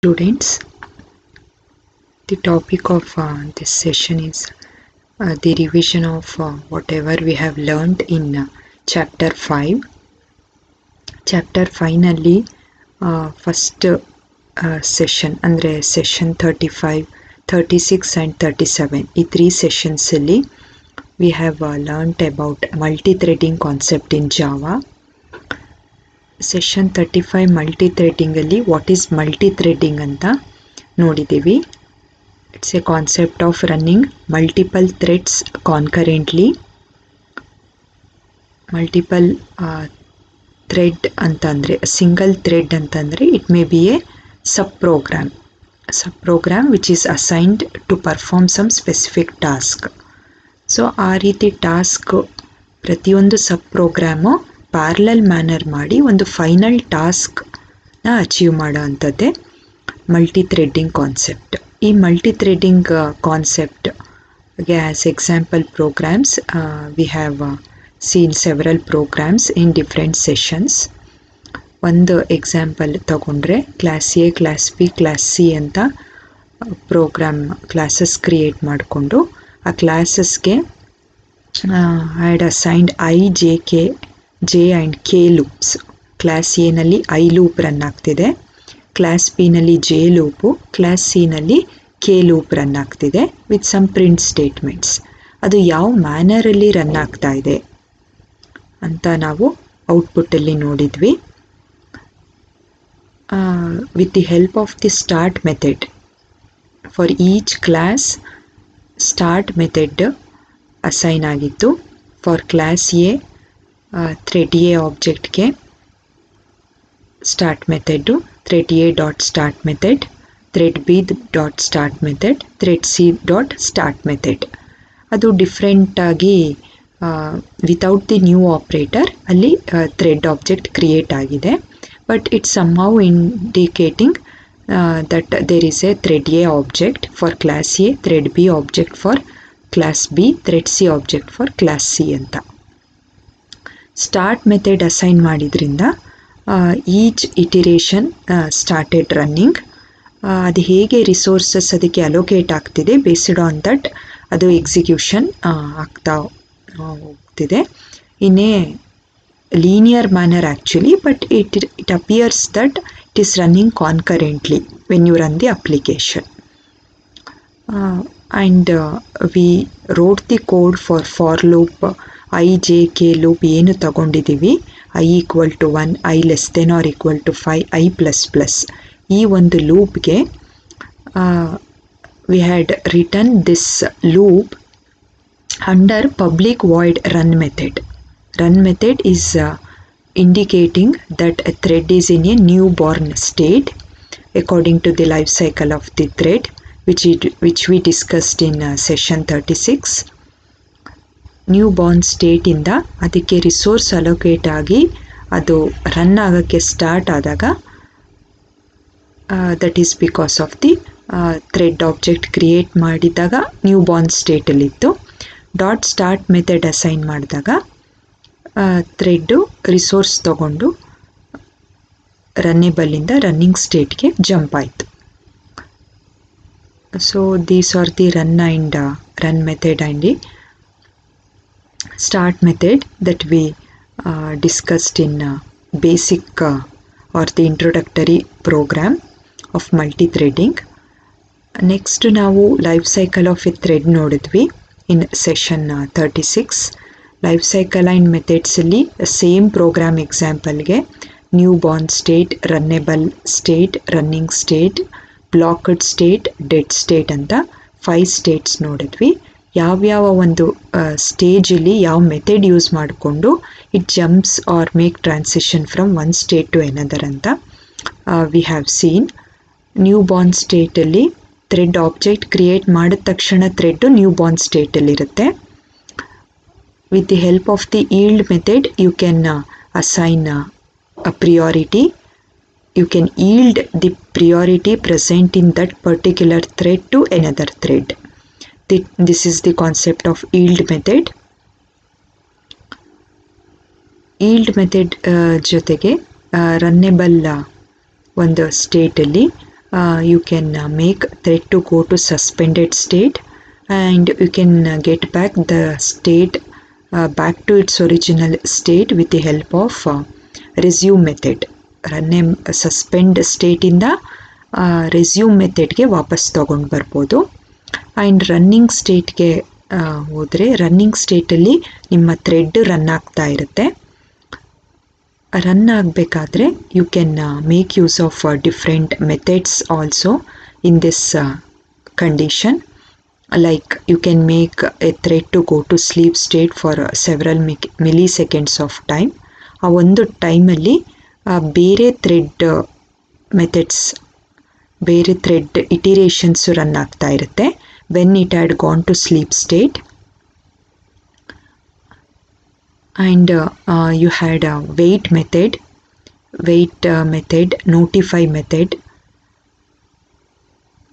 Students, the topic of this session is the revision of whatever we have learned in chapter 5. Chapter 5 ನಲ್ಲಿ first session ಅಂದರೆ session 35, 36 and 37 ಈ 3 sessions ಅಲ್ಲಿ we have learnt about multi-threading concept in Java. Session 35 multi-threading ಅಲ್ಲಿ what is multi-threading ಅಂತ ನೋಡಿದ್ದೀವಿ. It's a concept of running multiple threads concurrently. Multiple thread ಅಂತಂದರೆ single thread ಅಂತಂದರೆ it may be a subprogram which is assigned to perform some specific task. So ಆ ರೀತಿ task ಪ್ರತಿಯೊಂದು ಸಬ್ programme parallel manner ಮಾಡಿ ಒಂದು final ಟಾಸ್ಕ್ನ achieve ಮಾಡೋ ಅಂಥದ್ದೇ multi threading concept. ಈ ಮಲ್ಟಿ ಥ್ರೆಡ್ಡಿಂಗ್ ಕಾನ್ಸೆಪ್ಟ್ಗೆ as example programs we have seen several programs in different sessions. ಒಂದು ಎಕ್ಸಾಂಪಲ್ ತಗೊಂಡ್ರೆ class A, class B, class C ಅಂತ ಪ್ರೋಗ್ರಾಮ್ ಕ್ಲಾಸಸ್ ಕ್ರಿಯೇಟ್ ಮಾಡಿಕೊಂಡು ಆ ಕ್ಲಾಸಸ್ಗೆ had assigned I, J, K, J and K loops. Class ಎನಲ್ಲಿ I loop run ಆಗ್ತಿದೆ, class ಬಿನಲ್ಲಿ J loop, class ಸಿನಲ್ಲಿ ಕೆ ಲೂಪ್ ರನ್ ಆಗ್ತಿದೆ ವಿತ್ ಸಮ್ ಪ್ರಿಂಟ್ ಸ್ಟೇಟ್ಮೆಂಟ್ಸ್. ಅದು ಯಾವ ಮ್ಯಾನರಲ್ಲಿ ರನ್ ಆಗ್ತಾ ಇದೆ ಅಂತ ನಾವು ಔಟ್ಪುಟ್ಟಲ್ಲಿ ನೋಡಿದ್ವಿ. With the help of the start method for each class start method assign ಆಗಿತ್ತು. For class A thread A ಆಬ್ಜೆಕ್ಟ್ಗೆ start method thread A dot start method, thread B dot start method, thread C dot start method. ಅದು ಡಿಫ್ರೆಂಟಾಗಿ without the new operator ಅಲ್ಲಿ thread object create ಆಗಿದೆ. But it's somehow indicating that there is a thread A object for class A, thread B object for class B, thread C object for class C ಅಂತ. Start method assign ಮಾಡಿದ್ರಿಂದ each iteration started running. ಅದು ಹೇಗೆ resources ಅದಕ್ಕೆ allocate ಆಗ್ತಿದೆ based on that ಅದು execution ಆಗ್ತಾ ಹೋಗ್ತಿದೆ in a linear manner actually, but it appears that it is running concurrently when you run the application. And we wrote the code for loop I, J, K loop ಏನು ತಗೊಂಡಿದ್ದೀವಿ, I equal to 1, I less than or equal to 5, I plus plus. ಈ ಒಂದು ಲೂಪ್ಗೆ we had written this loop under public void run method. Run method is indicating that a thread is in a newborn state according to the life cycle of the thread which we discussed in session 36. Newborn ಸ್ಟೇಟಿಂದ ಅದಕ್ಕೆ resource allocate ಆಗಿ ಅದು run ಆಗೋಕ್ಕೆ start ಆದಾಗ that is because of the thread object create ಮಾಡಿದಾಗ ನ್ಯೂಬಾರ್ನ್ ಸ್ಟೇಟಲ್ಲಿತ್ತು. Dot start method assign ಮಾಡಿದಾಗ ಥ್ರೆಡ್ಡು ರಿಸೋರ್ಸ್ ತಗೊಂಡು ರನ್ನೇಬಲಿಂದ ರನ್ನಿಂಗ್ ಸ್ಟೇಟ್ಗೆ ಜಂಪ್ ಆಯಿತು. So these are the run and run method and the start method that we discussed in basic or the introductory program of multi threading. Next ನಾವು life cycle of a thread ನೋಡಿದ್ವಿ in session 36. Life cycle and ಮೆಥಡ್ಸಲ್ಲಿ same program ಎಕ್ಸಾಂಪಲ್ಗೆ new born state, runnable state, running state, blocked state, dead state ಅಂತ 5 states ನೋಡಿದ್ವಿ. ಯಾವ್ಯಾವ ಒಂದು ಸ್ಟೇಜಲ್ಲಿ ಯಾವ ಮೆಥಡ್ ಯೂಸ್ ಮಾಡಿಕೊಂಡು it jumps or make transition from one state to another ಅಂತ we have seen. New born ಸ್ಟೇಟಲ್ಲಿ ಥ್ರೆಡ್ ಆಬ್ಜೆಕ್ಟ್ ಕ್ರಿಯೇಟ್ ಮಾಡಿದ ತಕ್ಷಣ ಥ್ರೆಡ್ಡು ನ್ಯೂ ಬಾರ್ನ್ ಸ್ಟೇಟಲ್ಲಿರುತ್ತೆ. With the help of the yield method, you can assign a priority. You can yield the priority present in that particular thread to another thread. This is the concept of yield method. Yield method ಜೊತೆಗೆ ರನ್ನೇಬಲ್ ಒಂದು ಸ್ಟೇಟಲ್ಲಿ you can make thread to go to suspended state, and you can get back the state back to its original state with the help of resume method. Run suspend ಸ್ಟೇಟಿಂದ resume ಮೆಥಡ್ಗೆ ವಾಪಸ್ ತೊಗೊಂಡು ಬರ್ಬೋದು. And running ಸ್ಟೇಟ್ಗೆ ಹೋದರೆ running ಸ್ಟೇಟಲ್ಲಿ ನಿಮ್ಮ thread run ಆಗ್ತಾ ಇರುತ್ತೆ. Run ಆಗಬೇಕಾದ್ರೆ you can make use of different methods also in this condition. Like you can make a thread to go to sleep state for several milliseconds of time. ಆ ಒಂದು ಟೈಮಲ್ಲಿ ಬೇರೆ thread methods, ಬೇರೆ thread iterations run ಆಗ್ತಾ ಇರುತ್ತೆ when it had gone to sleep state. And you had wait method, notify method,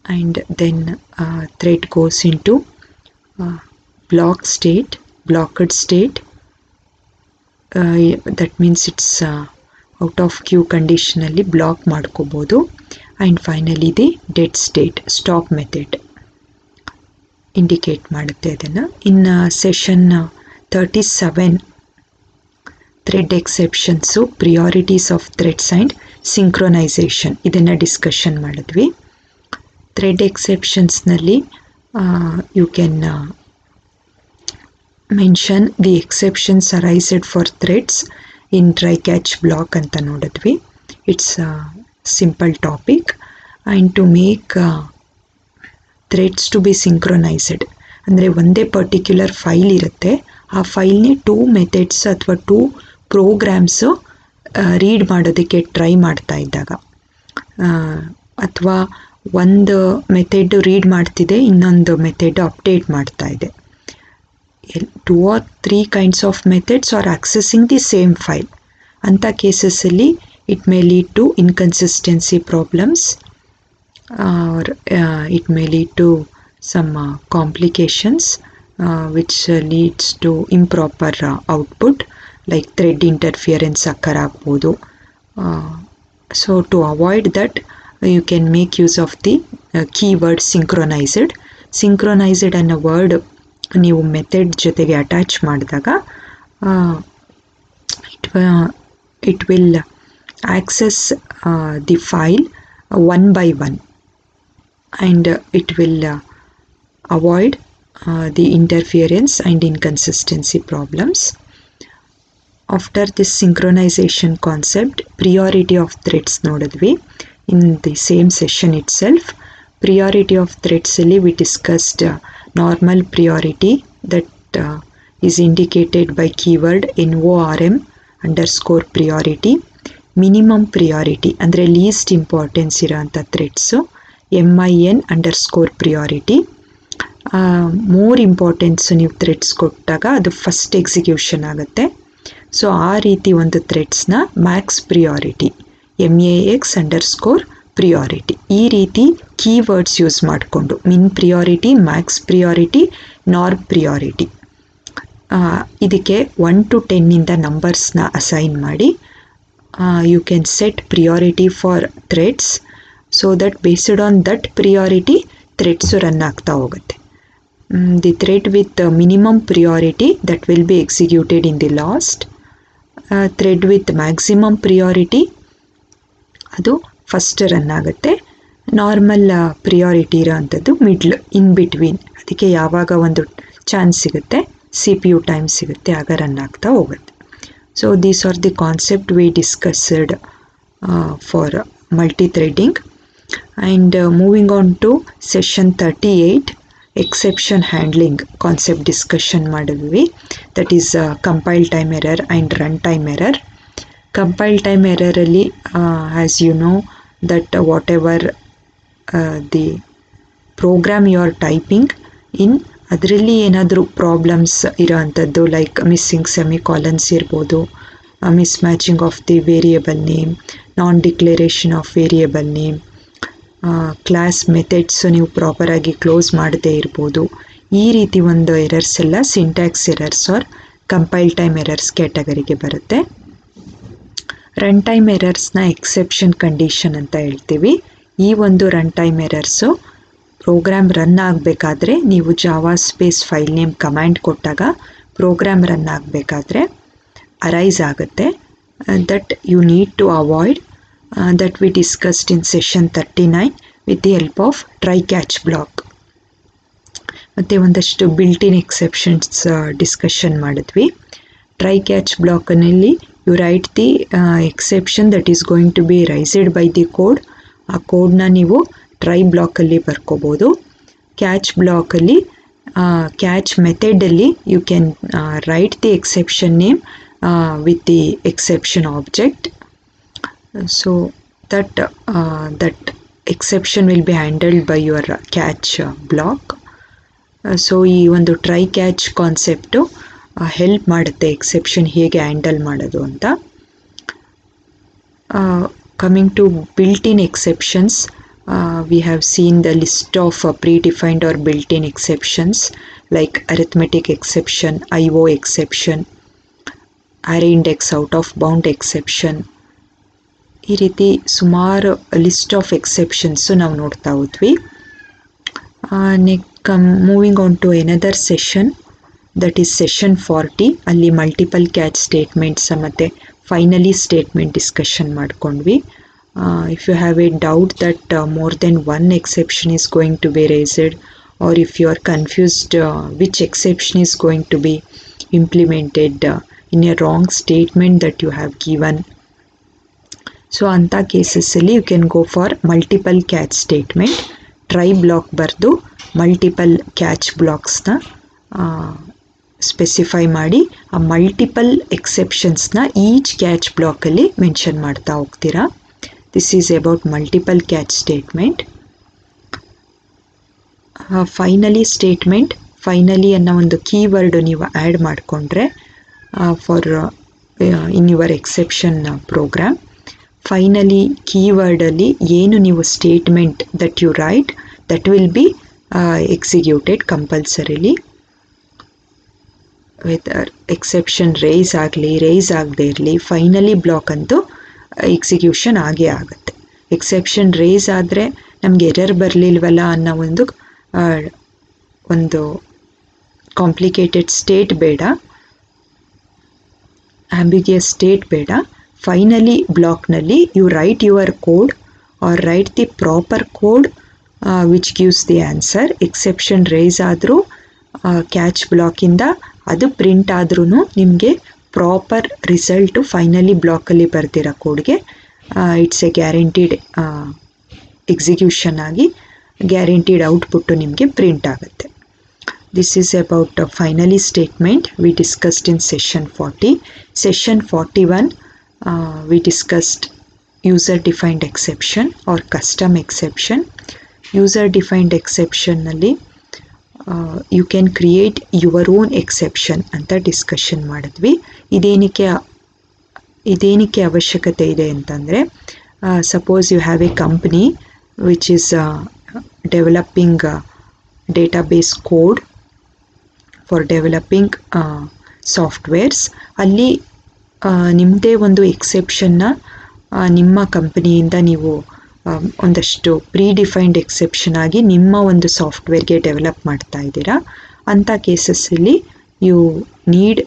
and then thread goes into blocked state. That means it's out of queue conditionally block ಮಾಡ್ಕೋಬೋದು. and finally the dead state, stop method indicate ಮಾಡುತ್ತೆ ಅದನ್ನು. in session 37 thread exceptions, priorities of threads and synchronization ಇದನ್ನು discussion ಮಾಡಿದ್ವಿ. Thread ಎಕ್ಸೆಪ್ಷನ್ಸ್ನಲ್ಲಿ you can mention the exceptions arised for threads in try catch block ಅಂತ ನೋಡಿದ್ವಿ. It's simple topic. And to make threads to be synchronized ಅಂದರೆ ಒಂದೇ particular file ಇರುತ್ತೆ, ಆ ಫೈಲ್ನೇ 2 methods ಅಥವಾ 2 ಪ್ರೋಗ್ರಾಮ್ಸು ರೀಡ್ ಮಾಡೋದಕ್ಕೆ ಟ್ರೈ ಮಾಡ್ತಾ ಇದ್ದಾಗ, ಅಥವಾ ಒಂದು ಮೆಥಡ್ ರೀಡ್ ಮಾಡ್ತಿದೆ, ಇನ್ನೊಂದು ಮೆಥಡ್ ಅಪ್ಡೇಟ್ ಮಾಡ್ತಾ ಇದೆ. 2 or 3 kinds of methods are accessing the same file. ಅಂಥ ಕೇಸಸ್ಸಲ್ಲಿ it may lead to inconsistency problems, or it may lead to some complications which leads to improper output, like thread interference occur ಆಗ್ಬೋದು. So to avoid that, you can make use of the keyword synchronized. Synchronized ಅನ್ನೋ word ನೀವು method ಜೊತೆಗೆ attach ಮಾಡಿದಾಗ it will access the file one by one, and it will avoid the interference and inconsistency problems. After this synchronization concept, priority of threads ನೋಡಿದ್ವಿ in the same session itself. Priority of threads ಅಲ್ಲಿ we discussed normal priority that is indicated by keyword NORM underscore priority. Minimum priority ಅಂದರೆ least importance ಇರೋಂಥ threads MIN underscore priority. more importance ನೀವು threads ಕೊಟ್ಟಾಗ ಅದು first execution ಆಗುತ್ತೆ. So ಆ ರೀತಿ ಒಂದು ಥ್ರೆಡ್ಸ್ನ max priority MAX underscore priority, ಈ ರೀತಿ ಕೀವರ್ಡ್ಸ್ ಯೂಸ್ ಮಾಡಿಕೊಂಡು min priority, max priority, norm priority, ಇದಕ್ಕೆ 1 to 10 ನಂಬರ್ಸ್ನ ಅಸೈನ್ ಮಾಡಿ you can set priority for threads, so that based on that priority threads run ಆಗ್ತಾ ಹೋಗುತ್ತೆ. The thread with minimum priority that will be executed in the last. Thread with maximum priority ಅದು first run ಆಗುತ್ತೆ. Normal priority ಇರೋ ಅಂಥದ್ದು middle, in between, ಅದಕ್ಕೆ ಯಾವಾಗ ಒಂದು chance ಸಿಗುತ್ತೆ, CPU ಟೈಮ್ ಸಿಗುತ್ತೆ, ಆಗ ರನ್ ಆಗ್ತಾ ಹೋಗುತ್ತೆ. So these are the concept we discussed for multi-threading. And moving on to session 38, exception handling concept discussion ಮಾಡಿದ್ವಿ. that is compile time error and run time error. compile time error ಅಲ್ಲಿ as you know that whatever the program you are typing in, ಅದರಲ್ಲಿ ಏನಾದರೂ problems ಇರೋ ಅಂಥದ್ದು like missing semicolons ಇರ್ಬೋದು, mismatching of the variable name, non declaration of variable name, class methods ನೀವು ಪ್ರಾಪರಾಗಿ close ಮಾಡದೇ ಇರ್ಬೋದು. ಈ ರೀತಿ ಒಂದು ಎರರ್ಸ್ ಎಲ್ಲ syntax errors or compile time errors ಕ್ಯಾಟಗರಿಗೆ ಬರುತ್ತೆ. ರನ್ ಟೈಮ್ ಎರರ್ಸ್ನ ಎಕ್ಸೆಪ್ಷನ್ ಕಂಡೀಷನ್ ಅಂತ ಹೇಳ್ತೀವಿ. ಈ ಒಂದು run time errors program run ಆಗಬೇಕಾದ್ರೆ ನೀವು Java space file name command ಕೊಟ್ಟಾಗ ಪ್ರೋಗ್ರಾಮ್ ರನ್ ಆಗಬೇಕಾದ್ರೆ ಅರೈಸ್ ಆಗುತ್ತೆ. That you need to avoid, that we discussed in session 39 with the help of try catch block. ಮತ್ತು ಒಂದಷ್ಟು ಬಿಲ್ಟ್ ಇನ್ ಎಕ್ಸೆಪ್ಷನ್ಸ್ ಡಿಸ್ಕಷನ್ ಮಾಡಿದ್ವಿ. Try catch ಬ್ಲಾಕ್ನಲ್ಲಿ you write the exception that is going to be raised by the code. ಆ ಕೋಡ್ನ ನೀವು try ಬ್ಲಾಕಲ್ಲಿ ಬರ್ಕೋಬೋದು. Catch ಬ್ಲಾಕಲ್ಲಿ ಕ್ಯಾಚ್ ಮೆಥಡಲ್ಲಿ you can write the exception name with the exception object. So that exception will be handled by your catch block. So ಈ ಒಂದು try catch concept help ಮಾಡುತ್ತೆ ಎಕ್ಸೆಪ್ಷನ್ ಹೇಗೆ ಹ್ಯಾಂಡಲ್ ಮಾಡೋದು ಅಂತ. Coming to built-in exceptions, we have seen the list of predefined or built-in exceptions like arithmetic exception, IO exception, array index out of bound exception. ಈ ರೀತಿ ಸುಮಾರು list of ಎಕ್ಸೆಪ್ಷನ್ಸು ನಾವು ನೋಡ್ತಾ ಹೋದ್ವಿ. Moving on to another session, that is session 40. ಅಲ್ಲಿ multiple catch statements ಮತ್ತು finally statement discussion ಮಾಡ್ಕೊಂಡ್ವಿ. If you have a doubt that more than one exception is going to be raised, or if you are confused which exception is going to be implemented in a wrong statement that you have given, so anta cases alli you can go for multiple catch statement. Try block bardu multiple catch blocks na specify ಮಾಡಿ ಆ multiple ಎಕ್ಸೆಪ್ಷನ್ಸ್ನ each catch ಬ್ಲಾಕಲ್ಲಿ mention ಮಾಡ್ತಾ ಹೋಗ್ತೀರಾ. This is about multiple catch statement. Finally statement, finally ಅನ್ನೋ ಒಂದು keyword ನೀವು add ಮಾಡಿಕೊಂಡ್ರೆ for in your exception program, finally ಕೀವರ್ಡಲ್ಲಿ ಏನು ನೀವು statement that you write that will be executed compulsorily. Whether exception raise ಆಗಲಿ ರೈಸ್ ಆಗದೆ ಇರಲಿ, ಫೈನಲಿ ಬ್ಲಾಕ್ ಅಂತೂ ಎಕ್ಸಿಕ್ಯೂಷನ್ ಆಗೇ ಆಗುತ್ತೆ. ಎಕ್ಸೆಪ್ಷನ್ ರೈಸ್ ಆದರೆ ನಮಗೆ ಎರರ್ ಬರಲಿಲ್ವಲ್ಲ ಅನ್ನೋ ಒಂದು ಕಾಂಪ್ಲಿಕೇಟೆಡ್ ಸ್ಟೇಟ್ ಬೇಡ, ಆಂಬಿಗಿಯಸ್ ಸ್ಟೇಟ್ ಬೇಡ. ಫೈನಲಿ ಬ್ಲಾಕ್ನಲ್ಲಿ you write your code or write the proper code which gives the answer. Exception raise ಆದರೂ ಕ್ಯಾಚ್ ಬ್ಲಾಕಿಂದ ಅದು ಪ್ರಿಂಟ್ ಆದ್ರೂ ನಿಮಗೆ ಪ್ರಾಪರ್ ರಿಸಲ್ಟು ಫೈನಲಿ ಬ್ಲಾಕಲ್ಲಿ ಬರ್ದಿರೋ ಕೋಡ್ಗೆ ಇಟ್ಸ್ ಎ ಗ್ಯಾರಂಟಿಡ್ ಎಕ್ಸಿಕ್ಯೂಷನ್ ಆಗಿ ಗ್ಯಾರಂಟಿಡ್ ಔಟ್ಪುಟ್ಟು ನಿಮಗೆ ಪ್ರಿಂಟ್ ಆಗುತ್ತೆ. This is about finally statement we discussed in session 40. Session 41 we discussed user defined exception or custom exception. User defined ಎಕ್ಸೆಪ್ಷನ್ನಲ್ಲಿ you can create your own exception ಅಂತ discussion ಮಾಡಿದ್ವಿ. ಇದೇನಕ್ಕೆ ಅವಶ್ಯಕತೆ ಇದೆ ಅಂತಂದರೆ, suppose you have a company which is developing database code for developing softwares. ಅಲ್ಲಿ ನಿಮ್ಮದೇ ಒಂದು ಎಕ್ಸೆಪ್ಷನ್ನ ನಿಮ್ಮ ಕಂಪನಿಯಿಂದ ನೀವು ಒಂದಷ್ಟು ಪ್ರೀಡಿಫೈನ್ಡ್ ಎಕ್ಸೆಪ್ಷನ್ ಆಗಿ ನಿಮ್ಮ ಒಂದು ಸಾಫ್ಟ್ವೇರ್ಗೆ ಡೆವಲಪ್ ಮಾಡ್ತಾ ಇದ್ದೀರಾ. ಅಂಥ ಕೇಸಸ್ಸಲ್ಲಿ you need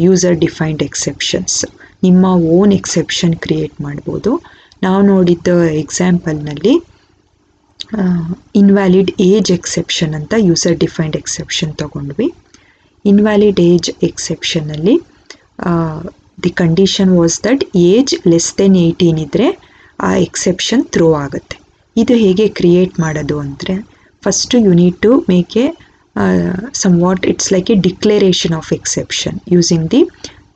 user defined exceptions. ನಿಮ್ಮ ಓನ್ ಎಕ್ಸೆಪ್ಷನ್ ಕ್ರಿಯೇಟ್ ಮಾಡ್ಬೋದು. ನಾವು ನೋಡಿದ್ದ ಎಕ್ಸಾಂಪಲ್ನಲ್ಲಿ ಇನ್ವ್ಯಾಲಿಡ್ ಏಜ್ ಎಕ್ಸೆಪ್ಷನ್ ಅಂತ ಯೂಸರ್ ಡಿಫೈನ್ಡ್ ಎಕ್ಸೆಪ್ಷನ್ ತಗೊಂಡ್ವಿ. ಇನ್ವ್ಯಾಲಿಡ್ ಏಜ್ ಎಕ್ಸೆಪ್ಷನ್ನಲ್ಲಿ the condition was that age less than 18 ಇದ್ದರೆ ಆ ಎಕ್ಸೆಪ್ಷನ್ ಥ್ರೋ ಆಗುತ್ತೆ. ಇದು ಹೇಗೆ ಕ್ರಿಯೇಟ್ ಮಾಡೋದು ಅಂದರೆ, first you need to make a some what it's like a declaration of exception using the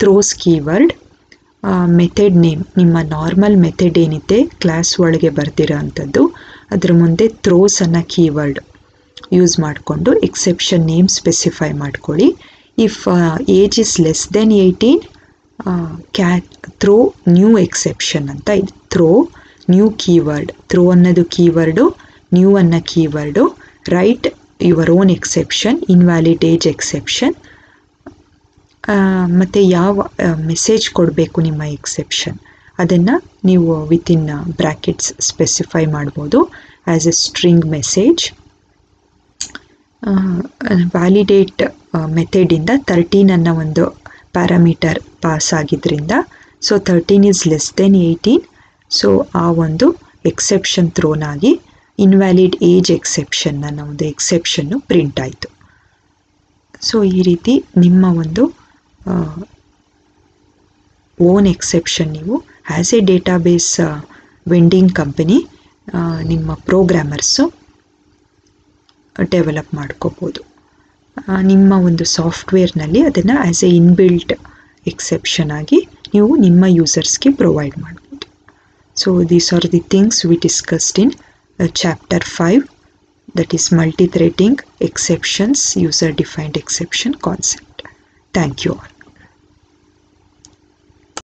throws keyword. Method name, ನಿಮ್ಮ normal method ಏನಿದೆ class ಒಳಗೆ ಬರ್ದಿರೋ ಅಂಥದ್ದು, ಅದ್ರ ಮುಂದೆ ಥ್ರೋಸ್ ಅನ್ನೋ ಕೀವರ್ಡ್ ಯೂಸ್ ಮಾಡಿಕೊಂಡು ಎಕ್ಸೆಪ್ಷನ್ ನೇಮ್ ಸ್ಪೆಸಿಫೈ ಮಾಡ್ಕೊಳ್ಳಿ. If age is less than 18 throw new exception ಅಂತ ಇದೆ. ಥ್ರೋ ನ್ಯೂ ಕೀವರ್ಡ್, ಥ್ರೋ ಅನ್ನೋದು ಕೀವರ್ಡು, ನ್ಯೂ ಅನ್ನೋ keyword, write your own exception, invalid age exception, ಮತ್ತು ಯಾವ ಮೆಸೇಜ್ ಕೊಡಬೇಕು ನಿಮ್ಮ ಎಕ್ಸೆಪ್ಷನ್ ಅದನ್ನು ನೀವು ವಿತಿನ್ ಬ್ರ್ಯಾಕೆಟ್ಸ್ ಸ್ಪೆಸಿಫೈ ಮಾಡ್ಬೋದು as a string message. Validate ಮೆಥಡಿಂದ 13 ಅನ್ನೋ ಒಂದು ಪ್ಯಾರಾಮೀಟರ್ ಪಾಸ್ ಆಗಿದ್ದರಿಂದ, so 13 is less than 18, so ಆ ಒಂದು ಎಕ್ಸೆಪ್ಷನ್ ಥ್ರೋನ್ ಆಗಿ ಇನ್ವ್ಯಾಲಿಡ್ ಏಜ್ ಎಕ್ಸೆಪ್ಷನ್ ಅನ್ನೋ ಒಂದು ಎಕ್ಸೆಪ್ಷನ್ನು ಪ್ರಿಂಟ್ ಆಯಿತು. ಸೊ ಈ ರೀತಿ ನಿಮ್ಮ ಒಂದು ಓನ್ ಎಕ್ಸೆಪ್ಷನ್ ನೀವು as A database vending company ನಿಮ್ಮ ಪ್ರೋಗ್ರಾಮರ್ಸು ಡೆವಲಪ್ ಮಾಡ್ಕೋಬೋದು. ನಿಮ್ಮ ಒಂದು ಸಾಫ್ಟ್ವೇರ್ನಲ್ಲಿ ಅದನ್ನು ಆ್ಯಸ್ ಎ ಇನ್ಬಿಲ್ಟ್ ಎಕ್ಸೆಪ್ಷನ್ ಆಗಿ ನೀವು ನಿಮ್ಮ ಯೂಸರ್ಸ್ಗೆ ಪ್ರೊವೈಡ್ ಮಾಡ್ಬೋದು. So these are the things we discussed in chapter 5, that is multi-threading, exceptions, user defined exception concept. Thank you all.